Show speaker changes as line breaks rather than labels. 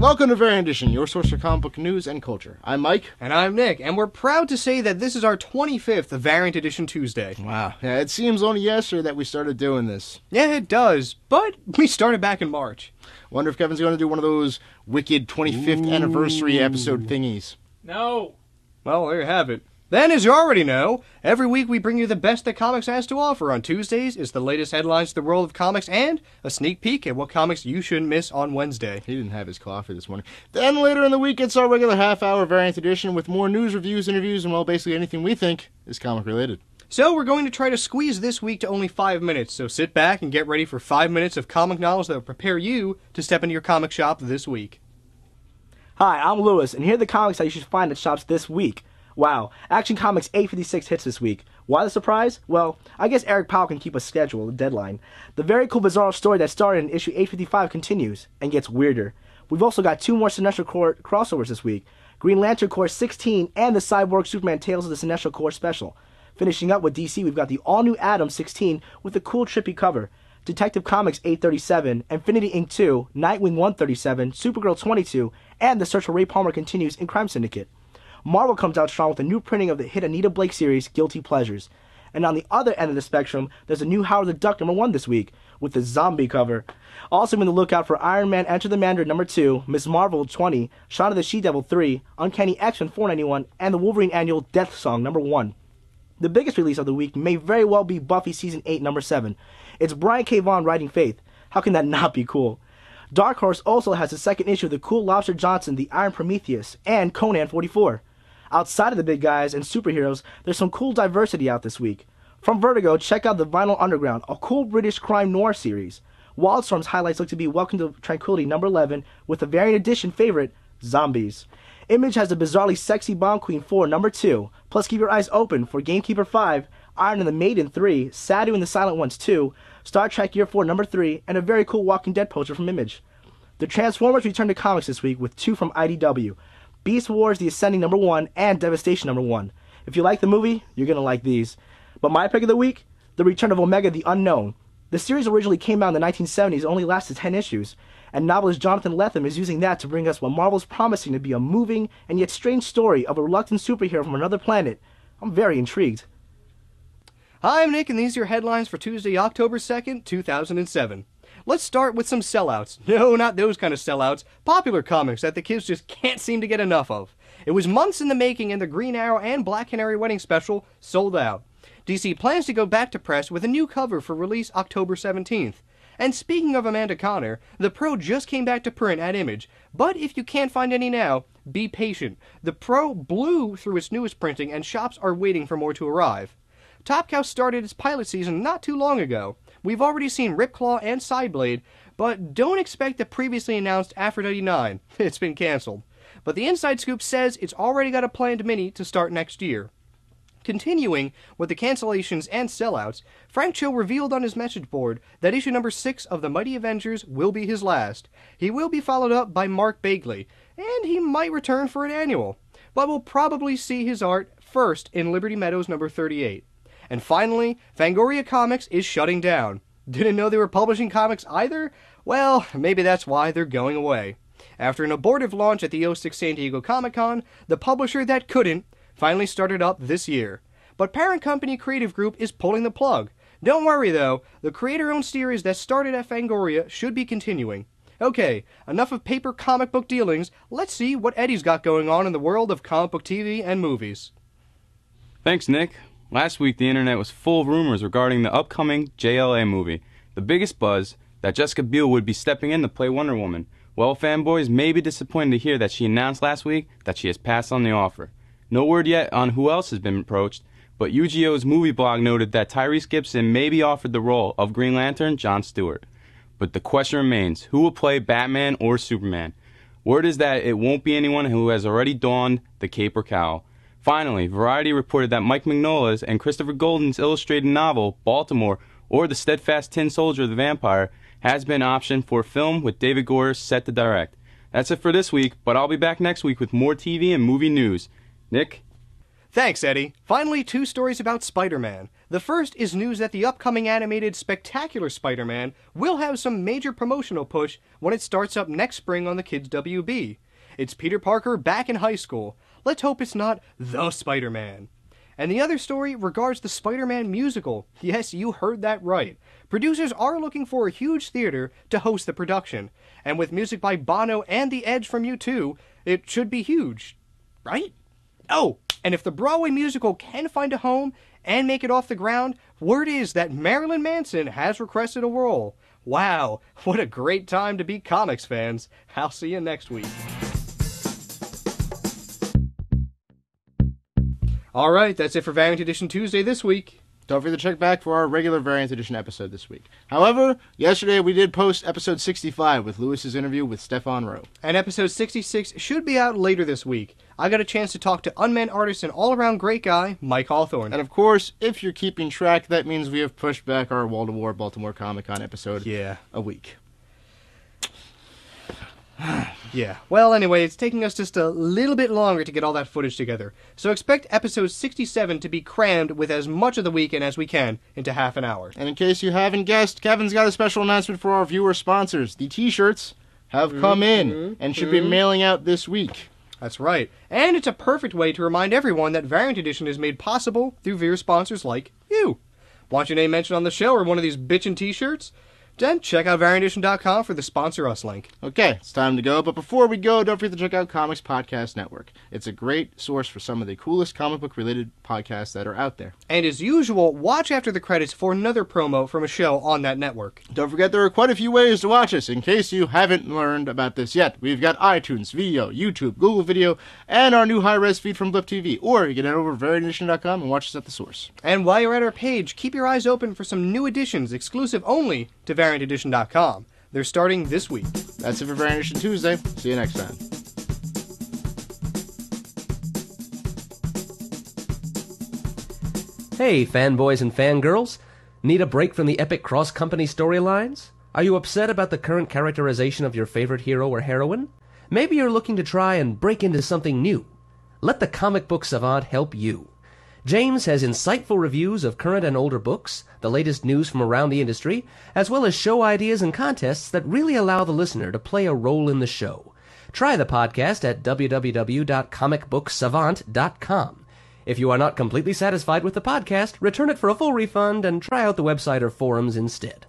Welcome to Variant Edition, your source for comic book news and culture. I'm Mike.
And I'm Nick, and we're proud to say that this is our 25th Variant Edition Tuesday.
Wow. Yeah, it seems only yesterday that we started doing this.
Yeah, it does, but we started back in March.
Wonder if Kevin's going to do one of those wicked 25th anniversary episode thingies.
No.
Well, there you have it. Then, as you already know, every week we bring you the best that comics has to offer. On Tuesdays is the latest headlines to the world of comics and a sneak peek at what comics you shouldn't miss on Wednesday.
He didn't have his coffee this morning. Then later in the week, it's our regular half-hour Variant Edition with more news, reviews, interviews, and, well, basically anything we think is comic-related.
So we're going to try to squeeze this week to only 5 minutes, so sit back and get ready for 5 minutes of comic knowledge that will prepare you to step into your comic shop this week.
Hi, I'm Lewis, and here are the comics that you should find at shops this week. Wow, Action Comics 856 hits this week. Why the surprise? Well, I guess Eric Powell can keep a schedule, a deadline. The very cool Bizarro story that started in issue 855 continues, and gets weirder. We've also got 2 more Sinestro Corps crossovers this week. Green Lantern Corps 16 and the Cyborg Superman Tales of the Sinestro Corps special. Finishing up with DC, we've got the all-new Atom 16 with a cool trippy cover. Detective Comics 837, Infinity Inc. 2, Nightwing 137, Supergirl 22, and The Search for Ray Palmer continues in Crime Syndicate. Marvel comes out strong with a new printing of the hit Anita Blake series, Guilty Pleasures. And on the other end of the spectrum, there's a new Howard the Duck #1 this week, with the zombie cover. Also be on the lookout for Iron Man Enter the Mandarin #2, Ms. Marvel 20, Shaun of the She-Devil 3, Uncanny X-Men 491, and the Wolverine Annual Death Song #1. The biggest release of the week may very well be Buffy Season 8 #7. It's Brian K. Vaughan writing Faith. How can that not be cool? Dark Horse also has the second issue of the Cool Lobster Johnson, the Iron Prometheus, and Conan 44. Outside of the big guys and superheroes, there's some cool diversity out this week. From Vertigo, check out The Vinyl Underground, a cool British crime noir series. Wildstorm's highlights look to be Welcome to Tranquility #11 with a variant edition favorite, Zombies. Image has the bizarrely sexy Bomb Queen 4 #2, plus keep your eyes open for Gamekeeper 5, Iron and the Maiden 3, Sadu and the Silent Ones 2, Star Trek Year 4 #3, and a very cool Walking Dead poster from Image. The Transformers return to comics this week with 2 from IDW. Beast Wars The Ascending #1 and Devastation #1. If you like the movie, you're going to like these. But my pick of the week, The Return of Omega the Unknown. The series originally came out in the 1970s and only lasted 10 issues, and novelist Jonathan Lethem is using that to bring us what Marvel's promising to be a moving and yet strange story of a reluctant superhero from another planet. I'm very intrigued.
Hi, I'm Nick, and these are your headlines for Tuesday, October 2nd, 2007. Let's start with some sellouts. No, not those kind of sellouts. Popular comics that the kids just can't seem to get enough of. It was months in the making, and the Green Arrow and Black Canary wedding special sold out. DC plans to go back to press with a new cover for release October 17th. And speaking of Amanda Conner, the Pro just came back to print at Image. But if you can't find any now, be patient. The Pro blew through its newest printing, and shops are waiting for more to arrive. Top Cow started its pilot season not too long ago. We've already seen Ripclaw and Sideblade, but don't expect the previously announced Aphrodite 9. It's been cancelled. But the Inside Scoop says it's already got a planned mini to start next year. Continuing with the cancellations and sellouts, Frank Cho revealed on his message board that issue #6 of The Mighty Avengers will be his last. He will be followed up by Mark Bagley, and he might return for an annual, but we'll probably see his art first in Liberty Meadows #38. And finally, Fangoria Comics is shutting down. Didn't know they were publishing comics either? Well, maybe that's why they're going away. After an abortive launch at the '06 San Diego Comic-Con, the publisher that couldn't finally started up this year. But parent company Creative Group is pulling the plug. Don't worry though, the creator-owned series that started at Fangoria should be continuing. Okay, enough of paper comic book dealings, let's see what Eddie's got going on in the world of comic book TV and movies.
Thanks, Nick. Last week, the internet was full of rumors regarding the upcoming JLA movie. The biggest buzz, that Jessica Biel would be stepping in to play Wonder Woman. Well, fanboys may be disappointed to hear that she announced last week that she has passed on the offer. No word yet on who else has been approached, but UGO's movie blog noted that Tyrese Gibson may be offered the role of Green Lantern John Stewart. But the question remains, who will play Batman or Superman? Word is that it won't be anyone who has already donned the cape or cowl. Finally, Variety reported that Mike Mignola's and Christopher Golden's illustrated novel, Baltimore, or The Steadfast Tin Soldier of the Vampire, has been optioned for a film with David Goyer set to direct. That's it for this week, but I'll be back next week with more TV and movie news. Nick?
Thanks, Eddie. Finally, 2 stories about Spider-Man. The first is news that the upcoming animated Spectacular Spider-Man will have some major promotional push when it starts up next spring on the Kids WB. It's Peter Parker back in high school. Let's hope it's not the Spider-Man. And the other story regards the Spider-Man musical. Yes, you heard that right. Producers are looking for a huge theater to host the production. And with music by Bono and The Edge from U2, it should be huge. Right? Oh, and if the Broadway musical can find a home and make it off the ground, word is that Marilyn Manson has requested a role. Wow, what a great time to be comics fans. I'll see you next week. Alright, that's it for Variant Edition Tuesday this week.
Don't forget to check back for our regular Variant Edition episode this week. However, yesterday we did post episode 65 with Lewis's interview with Stefan Rowe.
And episode 66 should be out later this week. I got a chance to talk to unmanned artist and all-around great guy, Mike Hawthorne.
And of course, if you're keeping track, that means we have pushed back our Wall-to-War Baltimore Comic-Con episode a week.
Yeah. Well, anyway, it's taking us just a little bit longer to get all that footage together. So expect episode 67 to be crammed with as much of the weekend as we can into half an hour.
And in case you haven't guessed, Kevin's got a special announcement for our viewer sponsors. The t-shirts have come in and should be mailing out this week.
That's right. And it's a perfect way to remind everyone that Variant Edition is made possible through viewer sponsors like you. Want your name mentioned on the show or one of these bitchin' t-shirts? Then check out VariantEdition.com for the Sponsor Us link.
Okay, it's time to go, but before we go, don't forget to check out Comics Podcast Network. It's a great source for some of the coolest comic book-related podcasts that are out there.
And as usual, watch after the credits for another promo from a show on that network.
Don't forget there are quite a few ways to watch us, in case you haven't learned about this yet. We've got iTunes, Vimeo, YouTube, Google Video, and our new high-res feed from Blip TV. Or you can head over to VariantEdition.com and watch us at the source.
And while you're at our page, keep your eyes open for some new editions exclusive only to VariantEdition.com. They're starting this week.
That's it for Variant Edition Tuesday. See you next time.
Hey, fanboys and fangirls. Need a break from the epic cross-company storylines? Are you upset about the current characterization of your favorite hero or heroine? Maybe you're looking to try and break into something new. Let the comic book savant help you. James has insightful reviews of current and older books, the latest news from around the industry, as well as show ideas and contests that really allow the listener to play a role in the show. Try the podcast at www.comicbooksavant.com. If you are not completely satisfied with the podcast, return it for a full refund and try out the website or forums instead.